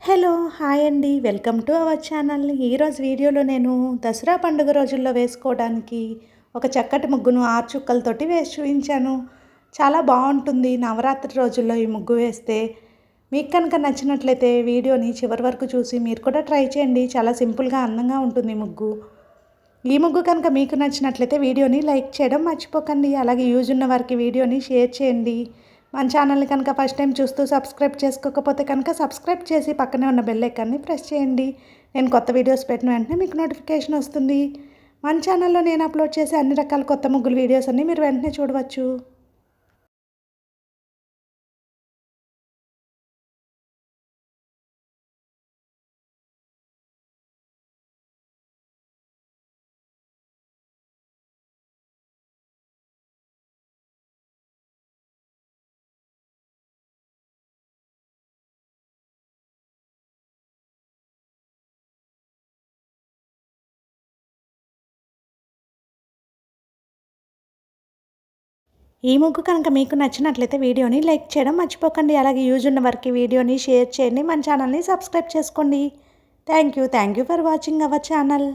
Hello! Hi అండి. Welcome to our channel. ఈరోజు వీడియోలో నేను దసరా పండుగ రోజుల్లో వేసుకోవడానికి ఒక చక్కటి ముగ్గును 6 చుక్కలతోటి వేసి చూయించాను. చాలా బావుంటుంది నవరాత్రి రోజుల్లో ఈ ముగ్గు వేస్తే. మీకు కనుక నచ్చినట్లయితే వీడియోని చివరి వరకు చూసి మీరు కూడా ట్రై చేయండి. చాలా సింపుల్‌గా, అందంగా ఉంటుంది ఈ ముగ్గు. ఈ ముగ్గు కనుక మీకు నచ్చినట్లయితే వీడియోని లైక్ చేయడం మర్చిపోకండి. అలాగే యూజ్ ఉన్న వారికి వీడియోని షేర్ చేయండి. మన ఛానల్ని కనుక ఫస్ట్ టైం చూస్తూ సబ్స్క్రైబ్ చేసుకోకపోతే కనుక సబ్స్క్రైబ్ చేసి పక్కనే ఉన్న బెల్ ఐకాన్ని ప్రెస్ చేయండి. నేను కొత్త వీడియోస్ పెట్టిన వెంటనే మీకు నోటిఫికేషన్ వస్తుంది. మన ఛానల్లో నేను అప్లోడ్ చేసే అన్ని రకాల కొత్త ముగ్గులు వీడియోస్ అన్నీ మీరు వెంటనే చూడవచ్చు. ఈ ముగ్గు కనుక మీకు నచ్చినట్లయితే వీడియోని లైక్ చేయడం మర్చిపోకండి. అలాగే యూజ్ ఉన్న వారికి వీడియోని షేర్ చేయండి. మన ఛానల్ని సబ్స్క్రైబ్ చేసుకోండి. Thank you for watching our channel.